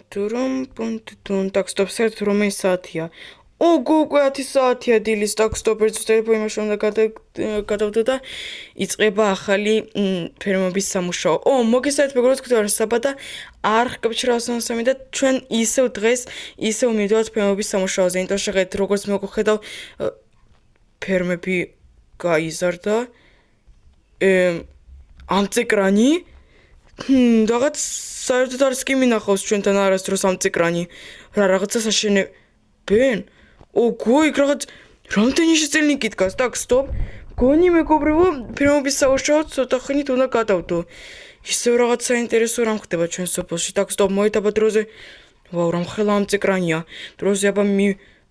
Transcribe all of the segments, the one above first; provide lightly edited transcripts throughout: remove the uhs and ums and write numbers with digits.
Турум-пум-ту-тум. Так, стоп, საერთოდ რომელი საათია? ოგო, უკვე 10 საათია დილის. Так, стоп, ერთ ტელეფონი მაშინ უნდა გადავდო და იწყება ახალი ფერმების სამუშაო. მოგესალმებით, მეგობრებო, თქვენ საბადა არ გკავშირავს სამსამი და ჩვენ ისევ დღეს ისევ მივიდოდით ფერმების სამუშაოზე. იმიტომ შეხედეთ, როგორც მე ვხედავ ფერმები გაიზარდა. ამწეკრანი რაღაც საერთოდ არის კი მინახავს ჩვენთან არასდროს ამწეკრანი. რა რაღაცა საშენებენ? ოგო, იქ რაღაც რამდენი შეწელნი კითხავს. Так, стоп. გონი მეგობრებო, ფერმების სამუშაო ცოტა ხნით უნდა გადავდო. ისევ რაღაც საინტერესო რამ ხდება ჩვენ სოფელში. Так, стоп, მოეთაბა დროზე. ვაუ, რამხელა ამწეკრანია. დროზე აბა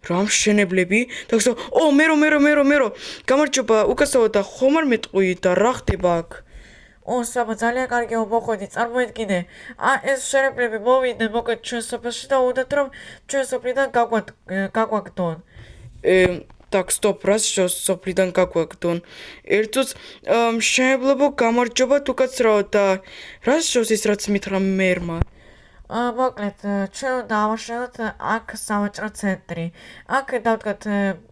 რამ შენებლები? Так, стоп. მერო. გამარჯობა, უკასაო და ხომ არ მეტყვი და რა ხდება აქ? საბა ძალიან კარგი მოხვედი, წარმოიდგინე. ეს შენებლები მოვიდნენ მოკლედ ჩვენ სოფელში და უნდათ რომ ჩვენ სოფლიდან გაგვაგდონ. Так, стоп, რას შევს სოფლიდან გაგვაგდონ? ერთ წუთს შენებლებო, გამარჯობა თუ კაცრაო და რას შევს ის რაც მითხრა მერმა? მოკლედ ჩვენ უნდა ავაშენოთ აქ სავაჭრო ცენტრი. აქ დავდგათ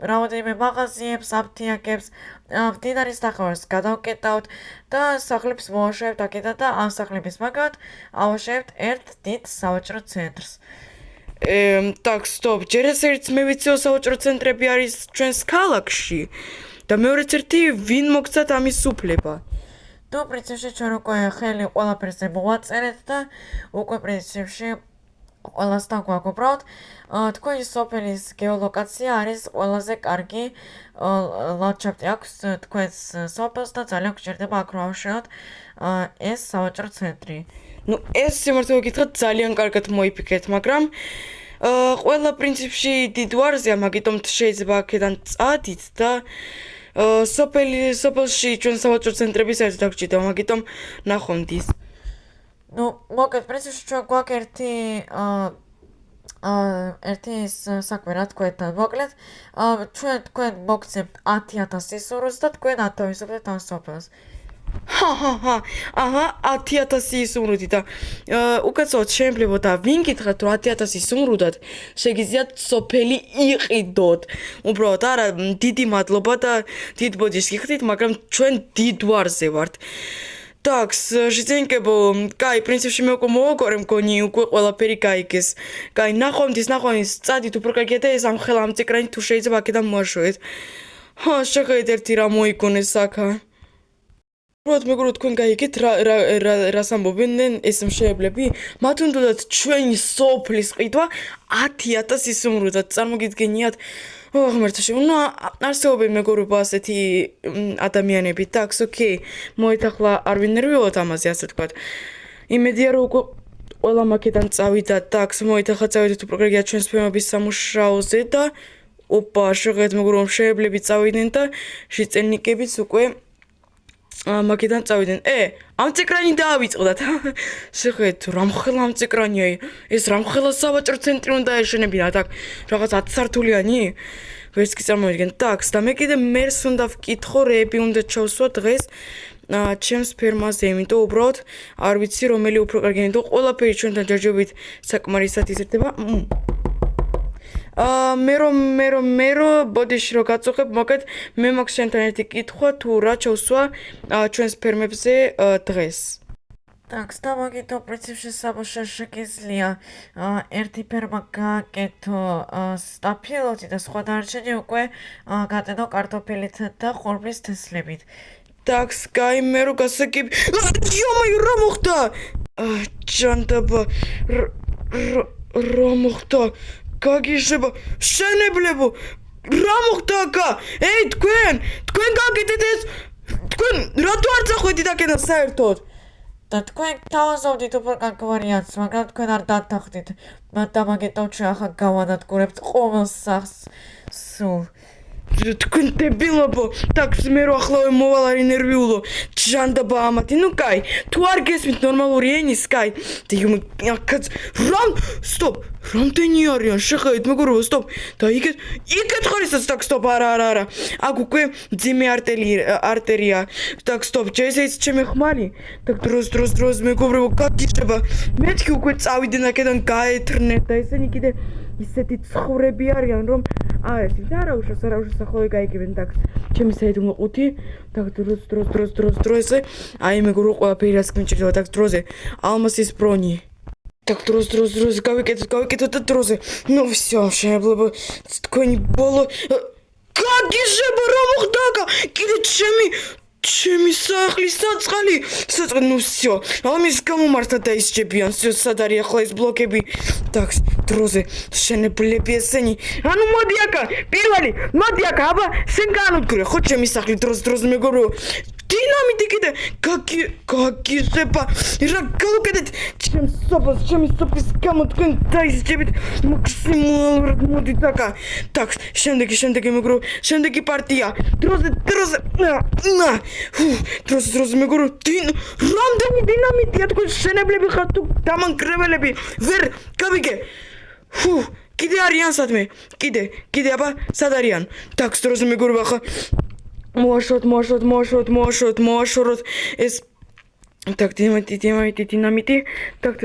რაოდენიმე მაღაზიებს, აფთიაქებს, მდინარის ნახევარს გადავკეტავთ და სახლებს მოვაშენებთ აქედან და ამ სახლების მაგათ ავაშენებთ ერთ დიდ სავაჭრო ცენტრს. Так, стоп, ჯერ ეს ერთს მე ვიციო სავაჭრო ცენტრები არის ჩვენს ქალაქში და მეორეც ერთი ვინ მოგცათ ამის უფლება? ნუ პრინციპში ჩვენ უკვე ხელი ყველაფერზე მოვაწერეთ და უკვე პრინციპში ყველასთან გვაქვს. თქვენი სოფლის გეოლოკაცია არის ყველაზე კარგი ლანდშაფტი აქვს თქვენს სოფელს და ძალიან გჭირდება აქ რომ ავშენოთ ეს სავაჭრო ცენტრი. ნუ ეს სიმართლე გითხრათ ძალიან კარგად მოიფიქრეთ, მაგრამ ყველა პრინციპში დიდ ვარზეა, მაგიტომ შეიძლება აქედან წადით და სოფელში ჩვენ სავაჭრო ცენტრები საერთოდ არ გჭირდება, მაგიტომ ნახონდის. ნუ მოკლედ პრინციპში ჩვენ გვაქვს ერთი საქმე რა თქვენთან. მოკლედ თქვენ მოგცემთ 10,000 სურვილს და თქვენ ათავისუფლებთ ამ სოფელს. აჰა, 10,000 სუმრუდი და უკაცრავად შეიძლება და ვინ გითხრათ რომ 10,000 სუმრუდად შეგიძლიათ სოფელი იყიდოთ. უბრალოდ არა, დიდი მადლობა და დიდ ბოდიშს გიხდით, მაგრამ ჩვენ დიდ ვარზე ვართ. Так, житенькебо, кай, принципში მე უკვე მოვაგორე მგონი, უკვე ყველაფერი გაიგეს. კაი, ნახვამდის, წადით უფრო კარგია და ეს ამხელა ამწეკრანი თუ შეიძლება აქედან მოაშვეთ. შეხედეთ ერთი რა მოიგონეს აქა. უბრალოდ მეგობრებო, თქვენ გაიგეთ რას ამბობენ ეს მშენებლები? მათ უნდათ ჩვენი სოფლის ყიდვა 10,000 სუმრუდად. წარმოგიდგენიათ? ღმერთაშე, არსებობენ მეგობრებო ასეთი ადამიანები. Так, окей. მოეთახლა არ ვინერვიოთ ამაზე, ასე ვთქვათ. იმედია რომ უკვე ყველა მაქედან წავიდა. Так, მოეთახლა წავიდეთ უფრო კარგია ჩვენს ფერმების სამუშაოზე და ოპა, შეხედეთ მეგობრებო, მშენებლები წავიდნენ და შეწელნიკებიც უკვე მაგიდან წავიდნენ. ამწეკრანი დაავიწყდათ. შეხედეთ, რამხელა ამწეკრანია. ეს რამხელა სავაჭრო ცენტრი უნდა ეშენებინათ. აქ რაღაც 10 სართულიანი? ვერც კი წარმოვიდგენ. Так, და მე კიდე მერს უნდა ვკითხო, რეები უნდა ჩავსვა დღეს ჩემს ფერმაზე, იმიტომ უბრალოდ არ ვიცი რომელი უფრო კარგია, იმიტომ ყველაფერი ჩვენთან ჯერჯერობით საკმარისად იზრდება. მერო ბოდიში რო გაწუხებ, მოკლედ მე მაქვს შენთან ერთი კითხვა, თუ რა ჩავსვა ჩვენს ფერმებზე დღეს. Так, და მაგითო პრინციპში საბოშე შეგიძლია ერთი ფერმა გააკეთო სტაფილოთი და სხვა დარჩენი უკვე გატენო კარტოფილით და ხორბლის თესლებით. Так, კაი, მე რო გასაგები. იომაი, რა მოხდა? ჯანდაბა, რა მოხდა? გაგიშება შენებლებო, რა მოხდა აქა? თქვენ გაგიდეთ ეს, თქვენ რატო არ წახვედით აქედან საერთოდ? და თქვენ თავაზობდით უფრო კარგ ვარიანტს, მაგრამ თქვენ არ დათანხმდით. და მაგიტომ ჩვენ ახლა გავანადგურებთ ყოველ სახლს სულ. თქვენ დებილობო, ტაქს მე რო ახლავე მოვალ არის ნერვიულო, ჯანდაბა ამათი, ნუ კაი, თუ არ გესმით ნორმალური ენის, კაი, აქაც რამ, სტოპ, რამდენი არიან, შეხედეთ, მეგობრებო, სტოპ, და იქეთ ხარისაც, ტაქ, სტოპ, არა, აქ უკვე მძიმე არტერია, ტაქ, სტოპ, ჯესეიც ჩემი ხმალი, ტაქ, დროს, მეგობრებო, გაგიჟება, მეთქი უკვე წავიდნენ აქედან გაეთრნეთ და ესენი კიდე ისეთი ცხოვრები არიან, რომ ესეთ არა უშავს ახლა გაიგებენ ტაქს ჩემი საიდუმლო ყუთი და დროს აი მეგობრებო ყველაფერი რაც გიმჭირდება ტაქს დროზე ალმასის ბრონი так დროს გავიკეთოთ და დროზე ну всё შეიძლება თქვენი ბოლო გაგიჟება რა მოხდა კიდე ჩემი სახლის საწყალი ну всё ამის გამომართა დაისჯებიან всё სად არის ახლა ეს ბლოკები так დროზე შენებლები ესენი ანუ მოდი აკა პირველი მოდი აკა აბა შენ განუდგრე ხო ჩემი სახლი დროს მეგობრებო დინამიტი კიდე გაგიჟება რა გავუკეთეთ ჩემი სოფლის გამო თქვენ დაისჯებით მაქსიმალურად მოდით აკა так შემდეგი მეგობრებო შემდეგი პარტია დროზე დროს მეგობრებო რამდენი დინამიტია თქვენ შენებლები ხართ თუ დამანგრეველები ვერ გავიგე კიდე არიან სადმე კიდე აბა სად არიან так დროს მეგობრებო ახლა მოაშოროთ ეს так დინამიტი так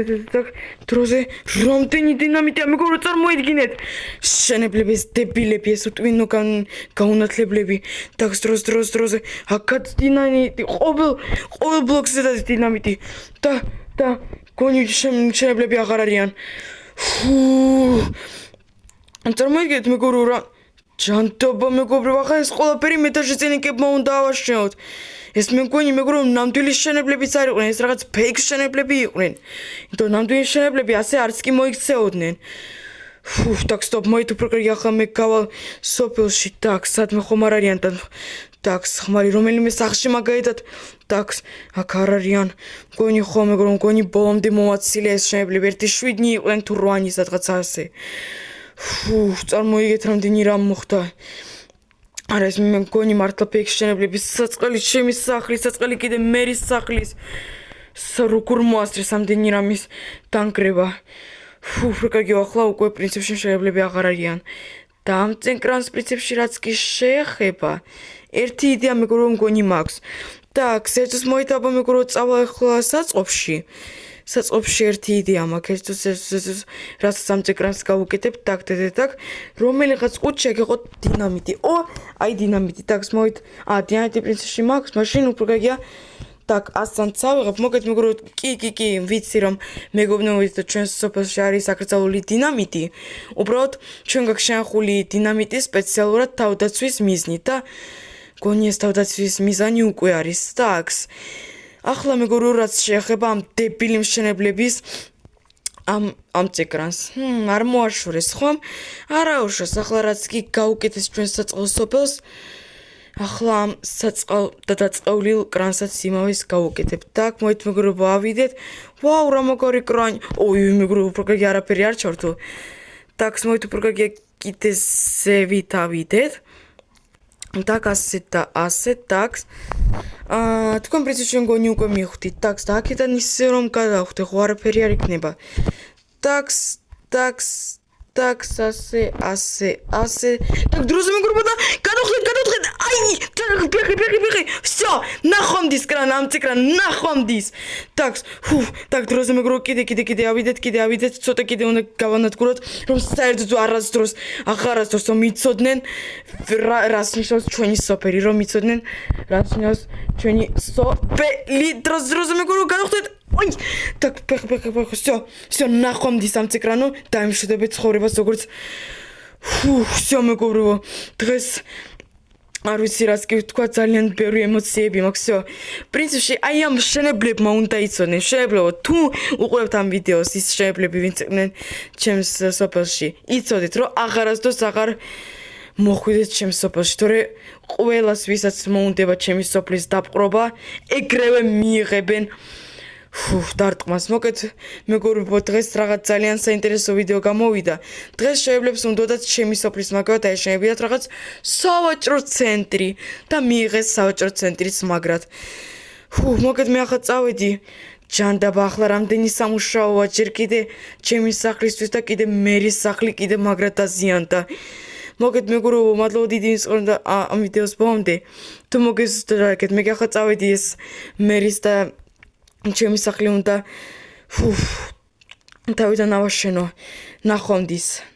დროზე რამდენი დინამიტია მეგობრებო წარმოიდგინეთ შენებლების დებილები ეს უტვინო გაუნათლებლები так დროზე აქაც დინამიტი ყოველ ბლოკზე და დინამიტი და გონი შენებლები აღარ არიან წარმოიდგინეთ მეგობრებო რა ჯანდაბა მეგობრებო ახლა ეს ყველაფერი მეტაჟი წინიკებმა უნდა ავაშენოთ ეს მე მგონი მეგობრებო ნამდვილი შენებლებიც არ იყვნენ ეს რაღაც ფეიქ შენებლები იყვნენ იმიტომ ნამდვილი შენებლები ასე არც კი მოიქცეოდნენ так стоп მოით უფრო კარგი ახლა მე გავალ სოფელში так სადმე ხომ არ არიან так ხმარი რომელიმე სახლში მაგალითად так აქ არ არიან მგონი ხო მეგობრებო მგონი ბოლომდე მომაცილე ეს შენებლები 1-7 იყვნენ თუ 8 სადღაც ასე წარმოიგეთ რამდენი რამ მოხდა არა ეს მე მგონი მართლა ფეიქ შენებლების საწყალი ჩემი სახლის საწყალი კიდე მერის სახლის როგორ მოასწრეს ამდენი რამის დანგრევა რა კარგი ახლა უკვე პრინციპში შენებლები აღარ არიან და ამ წენკრანს პრინციპში რაც კი შეეხება ერთი იდეა მეგობრებო მგონი მაქვს так საერთოდ მოიტაბა მეგობრებო წავა ახლა საწყობში ერთი იდეა მაქვს რაც ამ წენკრანს გავუკეთებ так რომელიღაც ყუთში ეკეყო დინამიტი აი დინამიტი так მოით დინამიტი პრინციპში მაქვს მაშინ უფრო გაგია так ასთან წავიღებ მოგეთ მეგობრებო კი ვიცი რომ მეგობრებო და ჩვენ სოფელში არის საკრძალული დინამიტი უბრალოდ ჩვენ გაქვს შენახული დინამიტი სპეციალურად თავდაცვის მიზნით და გონი ეს თავდაცვის მიზანი უკვე არის так ახლა მეგობრებო რაც შეეხება ამ დებილი მშენებლების ამ წეკრანს არ მოაშორეს ხომ არა უშავს ახლა რაც კი გაუკეთეს ჩვენ საწყალ სოფელს ახლა ამ საწყალ და დაწყევლილ კრანსაც იმავეს გავუკეთებ так მოით მეგობრებო ავიდეთ ვაუ რა მაგარი კრანი მეგობრებო უფრო კარგი არაფერი არ ჩავრთო так მოით უფრო კარგი კიდე ზევით ავიდეთ так ასე так თქვენ პრინციპში მგონი უკვე მივხვდით так და აქედან ისე რომ გადავხვდე ხო არაფერი არ იქნება так ასე так друзья მეგობრებო და გადავხვდეთ აი ფეხი всё ნახვამდის კრან ამ წიკრან ნახვამდის так друзья მეგობრებო კიდე ავიდეთ ცოტა კიდე უნდა გავანადგუროთ რომ საერთოდ აღარასდროს მიცოდნენ რას ნიშნავს ჩვენი სოფელი რომ მიცოდნენ რას ნიშნავს ჩვენი სოფელი друзья მეგობრებო გადავხვდეთ ой так ფეხი всё ნახვამდის ამ წიკრანო დაიმშვიდობეთ ცხოვრებას როგორც всё მეგობრებო დღეს არ ვიცი რაც კი ვთქვა ძალიან ბევრი ემოციები მაქვს всё პრინციპში აი ამ შენებლებმა უნდა იცოდნენ შენებლებო თუ უყურებთ ამ ვიდეოს ის შენებლები ვინც იყვნენ ჩემს სოფელში იცოდეთ რომ აღარასდროს აღარ მოხვიდეთ ჩემს სოფელში თორე ყველას ვისაც მოუნდება ჩემი სოფლის დაპყრობა ეგრევე მიიღებენ დარტყმას. მოკეთ მეგობრებო, დღეს რაღაც ძალიან საინტერესო ვიდეო გამოვიდა. დღეს შეეძლებს უნდათ ჩემი სოფლის მაგრად აეშენებიათ რაღაც სავაჭრო ცენტრი და მიიღეს სავაჭრო ცენტრის მაგრად. მოკეთ მე ახლა წავედი. ჯანდაბა ახლა რამდენი სამუშაოა, ჯერ კიდე ჩემი სახლისთვის და კიდე მერის სახლი კიდე მაგრად დაზიანდა. მოგეთ მეგობრებო, მადლობა დიდი იმის და ამ ვიდეოს ბოლომდე. თუ მოგესწრებით, მე ახლა წავედი ეს მერის და ჩემი სახლი უნდა თავიდან ავაშენო. ნახვამდის.